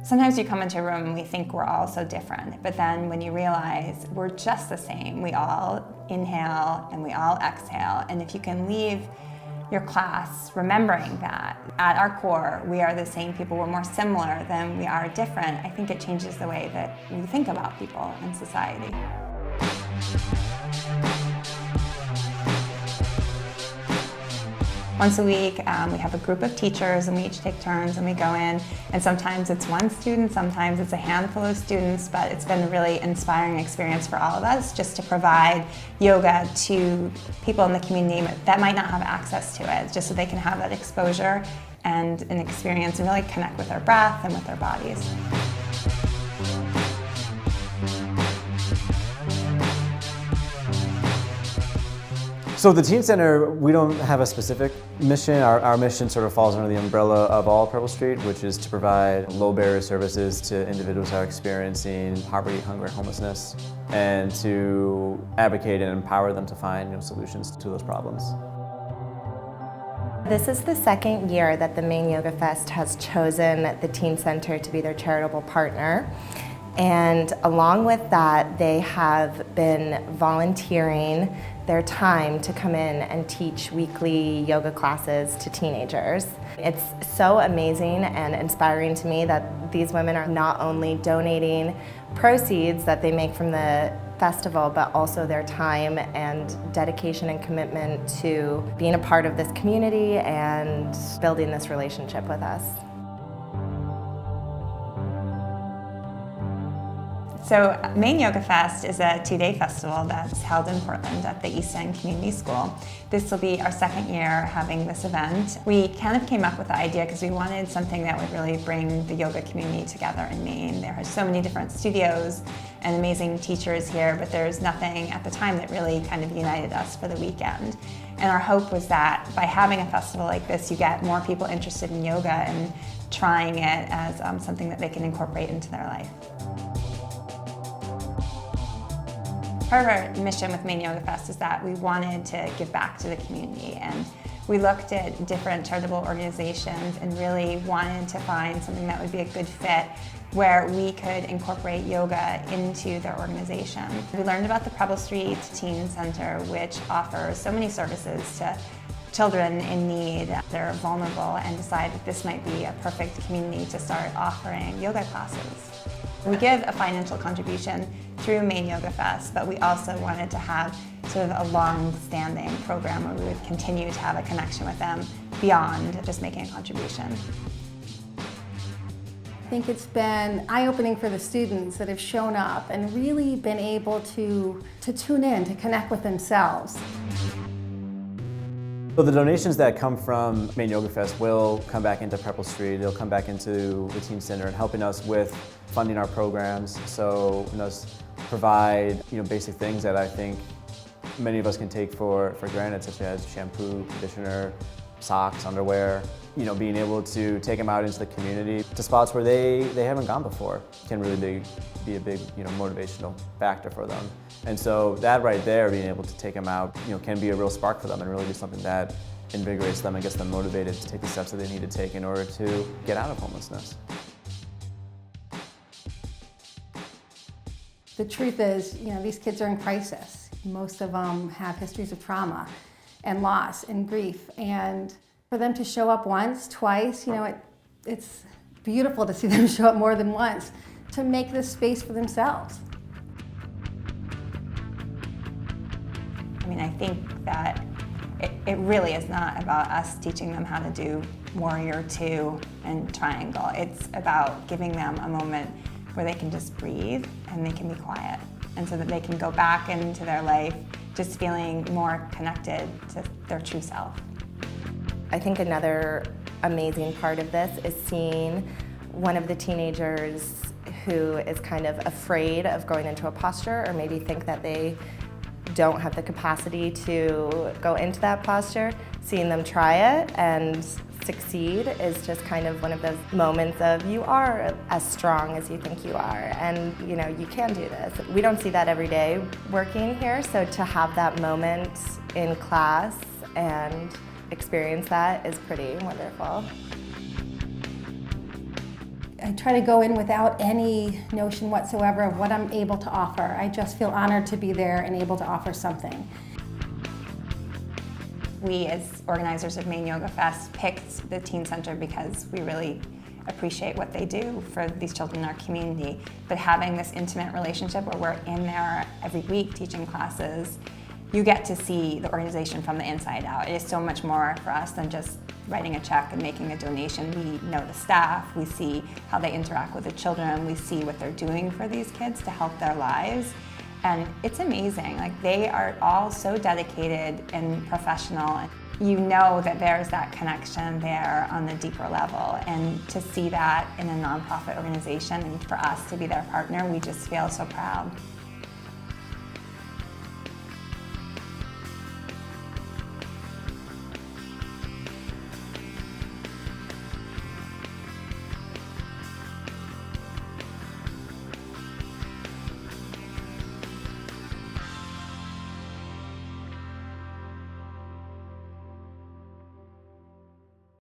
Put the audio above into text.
Sometimes you come into a room and we think we're all so different, but then when you realize we're just the same, we all inhale and we all exhale, and if you can leave your class remembering that at our core we are the same people, we're more similar than we are different, I think it changes the way that we think about people in society. Once a week, we have a group of teachers and we each take turns and we go in, and sometimes it's one student, sometimes it's a handful of students, but it's been a really inspiring experience for all of us just to provide yoga to people in the community that might not have access to it, just so they can have that exposure and an experience and really connect with their breath and with their bodies. So the Teen Center, we don't have a specific mission. Our mission sort of falls under the umbrella of all Preble Street, which is to provide low barrier services to individuals who are experiencing poverty, hunger, and homelessness, and to advocate and empower them to find solutions to those problems. This is the second year that the Maine Yoga Fest has chosen the Teen Center to be their charitable partner. And along with that, they have been volunteering their time to come in and teach weekly yoga classes to teenagers. It's so amazing and inspiring to me that these women are not only donating proceeds that they make from the festival, but also their time and dedication and commitment to being a part of this community and building this relationship with us. So Maine Yoga Fest is a two-day festival that's held in Portland at the East End Community School. This will be our second year having this event. We kind of came up with the idea because we wanted something that would really bring the yoga community together in Maine. There are so many different studios and amazing teachers here, but there's nothing at the time that really kind of united us for the weekend. And our hope was that by having a festival like this, you get more people interested in yoga and trying it as something that they can incorporate into their life. Part of our mission with Maine Yoga Fest is that we wanted to give back to the community, and we looked at different charitable organizations and really wanted to find something that would be a good fit where we could incorporate yoga into their organization. We learned about the Preble Street Teen Center, which offers so many services to children in need. They're vulnerable, and decided this might be a perfect community to start offering yoga classes. We give a financial contribution through Maine Yoga Fest, but we also wanted to have sort of a long-standing program where we would continue to have a connection with them beyond just making a contribution. I think it's been eye-opening for the students that have shown up and really been able to tune in, to connect with themselves. So the donations that come from Maine Yoga Fest will come back into Preble Street. They'll come back into the Teen Center and helping us with funding our programs. So provide basic things that I think many of us can take for granted, such as shampoo, conditioner, socks, underwear. Being able to take them out into the community to spots where they haven't gone before can really be a big motivational factor for them. And so that right there, being able to take them out, can be a real spark for them and really be something that invigorates them and gets them motivated to take the steps that they need to take in order to get out of homelessness. The truth is, these kids are in crisis. Most of them have histories of trauma and loss and grief, and for them to show up once, twice, it's beautiful to see them show up more than once to make this space for themselves. I think that it really is not about us teaching them how to do Warrior 2 and Triangle. It's about giving them a moment where they can just breathe and they can be quiet, and so that they can go back into their life just feeling more connected to their true self. I think another amazing part of this is seeing one of the teenagers who is kind of afraid of going into a posture, or maybe think that they don't have the capacity to go into that posture. Seeing them try it and succeed is just kind of one of those moments of you are as strong as you think you are, and you can do this. We don't see that every day working here, so to have that moment in class and experience that is pretty wonderful. I try to go in without any notion whatsoever of what I'm able to offer. I just feel honored to be there and able to offer something. We, as organizers of Maine Yoga Fest, picked the Teen Center because we really appreciate what they do for these children in our community. But having this intimate relationship where we're in there every week teaching classes, you get to see the organization from the inside out. It is so much more for us than just writing a check and making a donation. We know the staff, we see how they interact with the children, we see what they're doing for these kids to help their lives. And it's amazing. Like, they are all so dedicated and professional. You know that there's that connection there on the deeper level. And to see that in a nonprofit organization and for us to be their partner, we just feel so proud.